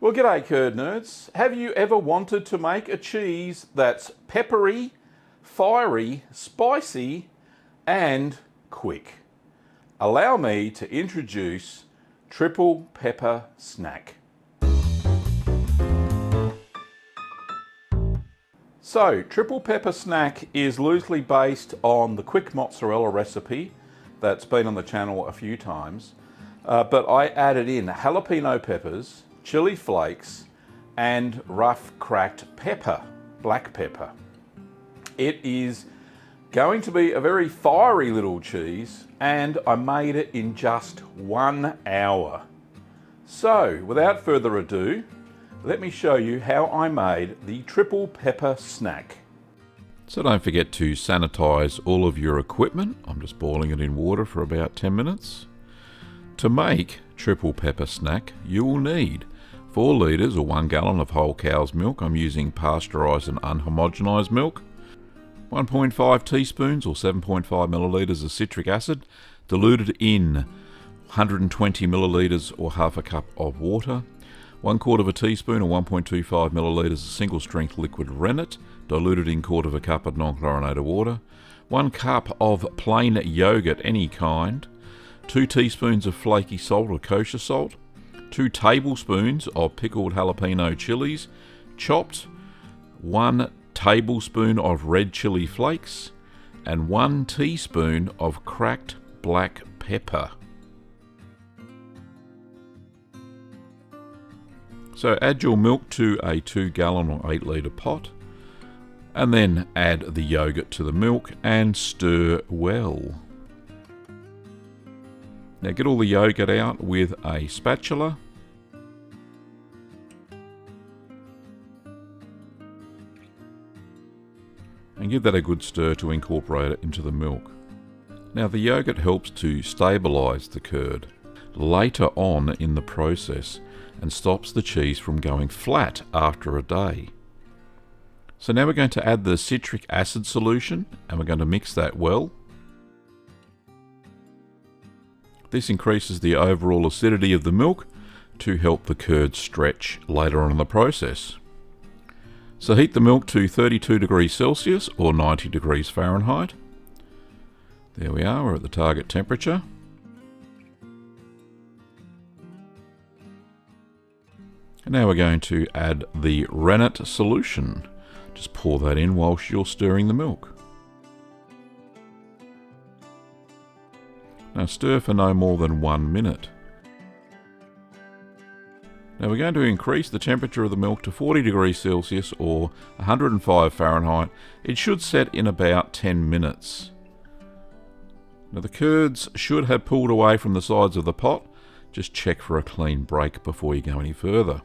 Well, g'day curd nerds. Have you ever wanted to make a cheese that's peppery, fiery, spicy, and quick? Allow me to introduce Triple Pepper Snack. So, Triple Pepper Snack is loosely based on the quick mozzarella recipe that's been on the channel a few times, but I added in jalapeno peppers, chili flakes, and rough cracked pepper, black pepper. It is going to be a very fiery little cheese, and I made it in just 1 hour. So, without further ado, let me show you how I made the Triple Pepper Snack. So don't forget to sanitize all of your equipment. I'm just boiling it in water for about 10 minutes. To make Triple Pepper Snack, you will need 4 litres or 1 gallon of whole cow's milk. I'm using pasteurised and unhomogenised milk. 1.5 teaspoons or 7.5 millilitres of citric acid, diluted in 120 millilitres or half a cup of water. 1/4 of a teaspoon or 1.25 millilitres of single strength liquid rennet, diluted in 1/4 cup of non-chlorinated water. 1 cup of plain yogurt, any kind. 2 teaspoons of flaky salt or kosher salt. 2 tablespoons of pickled jalapeno chilies, chopped. 1 tablespoon of red chili flakes, and 1 teaspoon of cracked black pepper. So add your milk to a 2 gallon or 8 litre pot, and then add the yogurt to the milk and stir well. Now get all the yogurt out with a spatula. And give that a good stir to incorporate it into the milk. Now the yogurt helps to stabilise the curd later on in the process and stops the cheese from going flat after a day. So now we're going to add the citric acid solution, and we're going to mix that well. This increases the overall acidity of the milk to help the curd stretch later on in the process. So heat the milk to 32 degrees Celsius or 90 degrees Fahrenheit. There we are, we're at the target temperature. And now we're going to add the rennet solution. Just pour that in whilst you're stirring the milk. Now stir for no more than 1 minute. Now we're going to increase the temperature of the milk to 40 degrees Celsius or 105 Fahrenheit. It should set in about 10 minutes. Now the curds should have pulled away from the sides of the pot. Just check for a clean break before you go any further.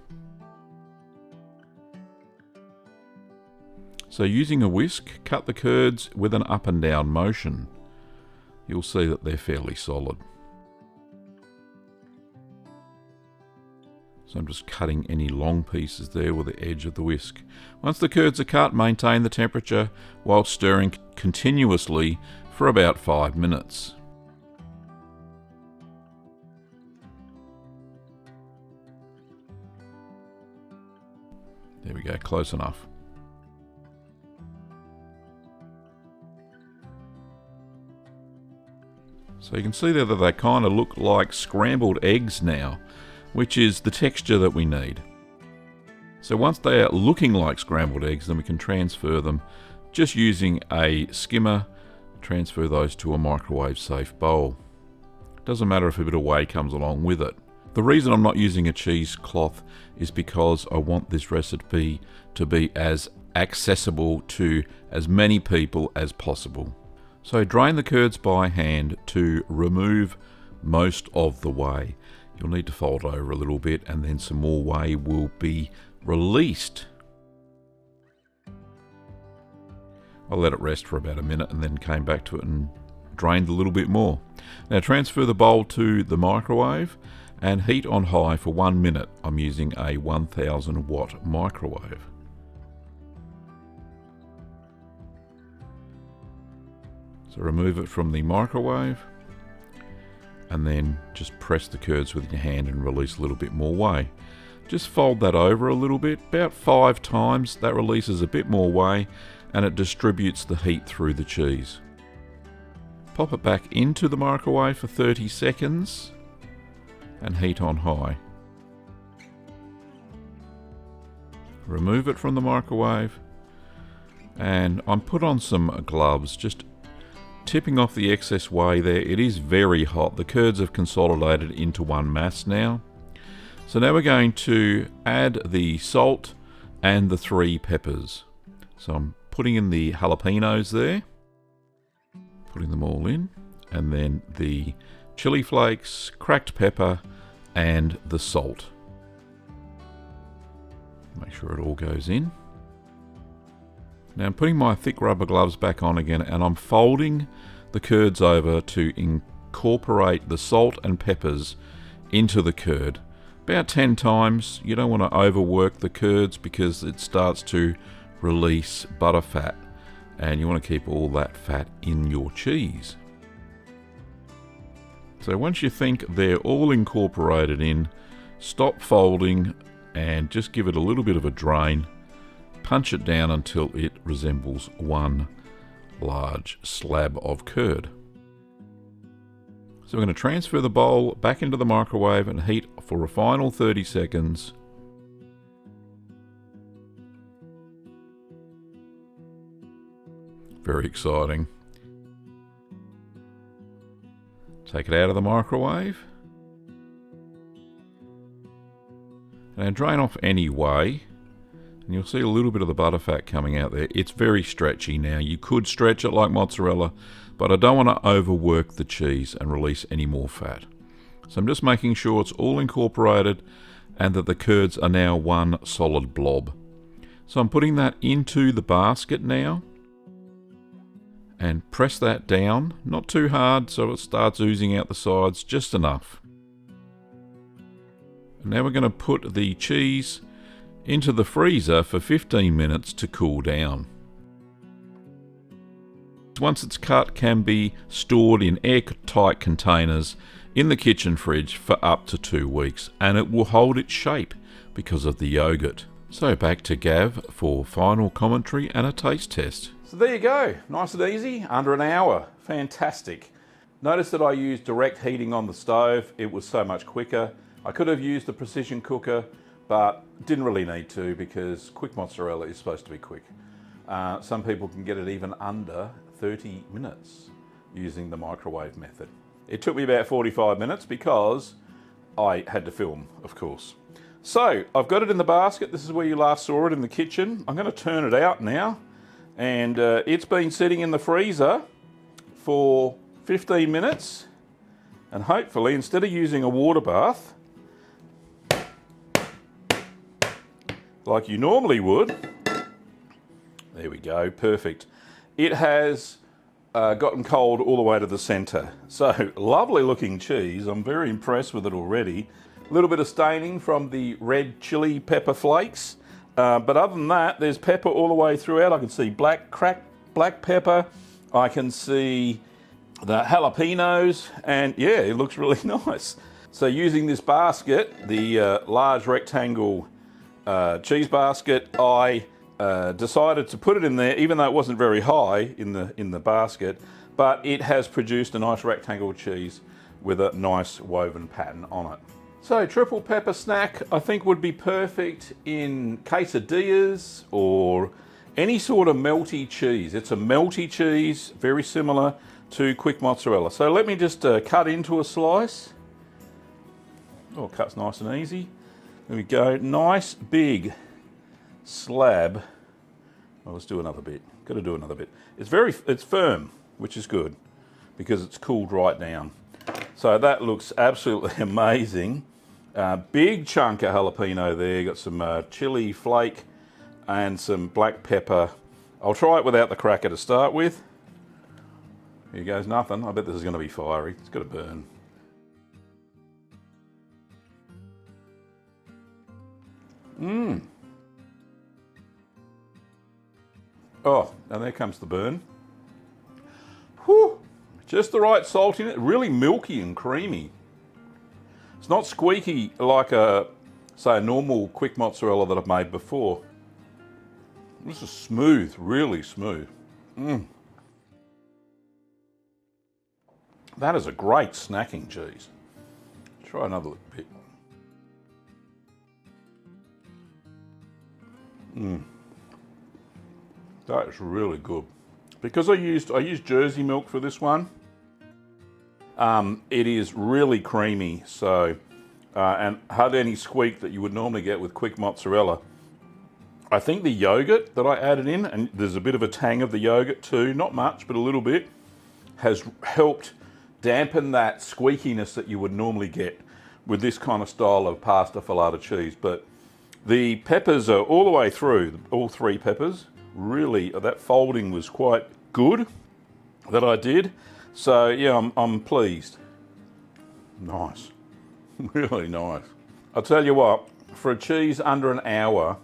So using a whisk, cut the curds with an up and down motion. You'll see that they're fairly solid. So I'm just cutting any long pieces there with the edge of the whisk. Once the curds are cut, maintain the temperature while stirring continuously for about 5 minutes. There we go, close enough. So you can see there that they kind of look like scrambled eggs now, which is the texture that we need. So once they are looking like scrambled eggs, then we can transfer them just using a skimmer. Transfer those to a microwave safe bowl. Doesn't matter if a bit of whey comes along with it. The reason I'm not using a cheesecloth is because I want this recipe to be as accessible to as many people as possible. So drain the curds by hand to remove most of the whey. You'll need to fold over a little bit and then some more whey will be released. I let it rest for about a minute and then came back to it and drained a little bit more. Now transfer the bowl to the microwave and heat on high for 1 minute. I'm using a 1000 watt microwave. So remove it from the microwave and then just press the curds with your hand and release a little bit more whey. Just fold that over a little bit, about 5 times. That releases a bit more whey and it distributes the heat through the cheese. Pop it back into the microwave for 30 seconds and heat on high. Remove it from the microwave and I'm put on some gloves, just tipping off the excess whey there. It is very hot. The curds have consolidated into one mass now. So now we're going to add the salt and the 3 peppers. So I'm putting in the jalapenos there, putting them all in, and then the chili flakes, cracked pepper, and the salt. Make sure it all goes in. Now I'm putting my thick rubber gloves back on again, and I'm folding the curds over to incorporate the salt and peppers into the curd. About 10 times. You don't want to overwork the curds because it starts to release butter fat, and you want to keep all that fat in your cheese. So once you think they're all incorporated in, stop folding and just give it a little bit of a drain. Punch it down until it resembles one large slab of curd. So we're going to transfer the bowl back into the microwave and heat for a final 30 seconds. Very exciting. Take it out of the microwave. And drain off any whey. And you'll see a little bit of the butter fat coming out there. It's very stretchy now. You could stretch it like mozzarella, but I don't want to overwork the cheese and release any more fat. So I'm just making sure it's all incorporated and that the curds are now one solid blob. So I'm putting that into the basket now and press that down, not too hard so it starts oozing out the sides, just enough. And now we're going to put the cheese into the freezer for 15 minutes to cool down. Once it's cut, can be stored in airtight containers in the kitchen fridge for up to 2 weeks, and it will hold its shape because of the yogurt. So back to Gav for final commentary and a taste test. So there you go, nice and easy, under an hour, fantastic. Notice that I used direct heating on the stove, it was so much quicker. I could have used the precision cooker, but didn't really need to because quick mozzarella is supposed to be quick. Some people can get it even under 30 minutes using the microwave method. It took me about 45 minutes because I had to film, of course. So I've got it in the basket. This is where you last saw it, in the kitchen. I'm going to turn it out now, and it's been sitting in the freezer for 15 minutes, and hopefully instead of using a water bath like you normally would, there we go, perfect. It has gotten cold all the way to the center. So lovely looking cheese. I'm very impressed with it already. A little bit of staining from the red chili pepper flakes. But other than that, there's pepper all the way throughout. I can see cracked black pepper. I can see the jalapenos, and yeah, it looks really nice. So using this basket, the large rectangle cheese basket, I decided to put it in there, even though it wasn't very high in the basket, but it has produced a nice rectangle cheese with a nice woven pattern on it. So triple pepper snack I think would be perfect in quesadillas or any sort of melty cheese. It's a melty cheese, very similar to quick mozzarella. So let me just cut into a slice. Oh, it cuts nice and easy. There we go, nice big slab. Well, let's do another bit. Got to do another bit. It's firm, which is good because it's cooled right down. So that looks absolutely amazing. Big chunk of jalapeno there. Got some chili flake and some black pepper. I'll try it without the cracker to start with. Here goes nothing. I bet this is going to be fiery. It's got to burn. Oh, and there comes the burn. Whew, just the right salt in it. Really milky and creamy. It's not squeaky like a say, a normal quick mozzarella that I've made before. This is smooth, really smooth. That is a great snacking cheese. Try another bit. That is really good. Because I used Jersey milk for this one, it is really creamy, so and hardly any squeak that you would normally get with quick mozzarella. I think the yogurt that I added in, and there's a bit of a tang of the yogurt too, not much, but a little bit, has helped dampen that squeakiness that you would normally get with this kind of style of pasta filata cheese. But the peppers are all the way through, all three peppers. Really, that folding was quite good that I did. So yeah, I'm pleased. Nice, really nice. I'll tell you what, for a cheese under an hour,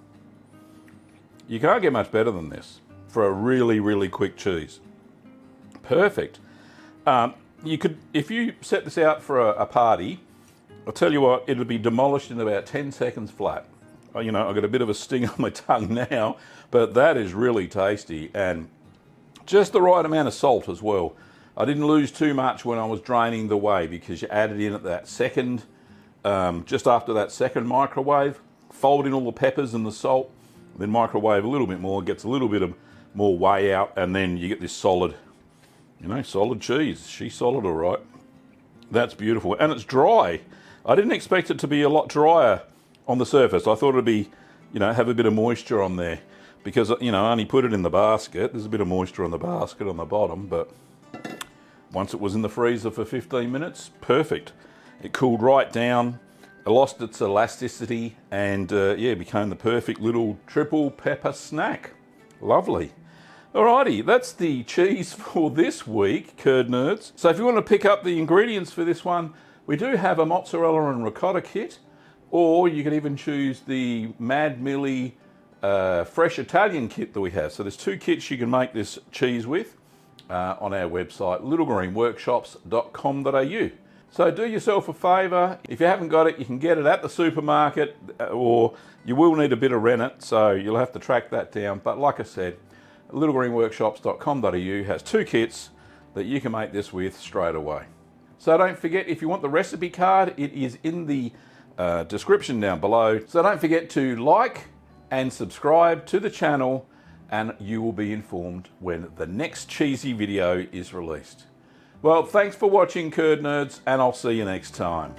you can't get much better than this for a really, really quick cheese. Perfect. You could, if you set this out for a party, I'll tell you what, it'll be demolished in about 10 seconds flat. You know, I've got a bit of a sting on my tongue now, but that is really tasty, and just the right amount of salt as well. I didn't lose too much when I was draining the whey, because you added in at that second, just after that second microwave, fold in all the peppers and the salt, then microwave a little bit more, gets a little bit of more whey out, and then you get this solid, you know, solid cheese. She's solid, all right. That's beautiful, and it's dry. I didn't expect it to be a lot drier on the surface. I thought it'd be, you know, have a bit of moisture on there, because, you know, I only put it in the basket. There's a bit of moisture on the basket on the bottom, but once it was in the freezer for 15 minutes, perfect. It cooled right down. It lost its elasticity, and yeah, became the perfect little triple pepper snack. Lovely. Alrighty, that's the cheese for this week, Curd Nerds. So if you want to pick up the ingredients for this one, we do have a mozzarella and ricotta kit, or you can even choose the Mad Millie fresh Italian kit that we have. So there's two kits you can make this cheese with on our website, littlegreenworkshops.com.au. So do yourself a favour, if you haven't got it, you can get it at the supermarket, or you will need a bit of rennet, so you'll have to track that down. But like I said, littlegreenworkshops.com.au has two kits that you can make this with straight away. So don't forget, if you want the recipe card, it is in the description down below. So don't forget to like and subscribe to the channel, and you will be informed when the next cheesy video is released. Well, thanks for watching, Curd Nerds, and I'll see you next time.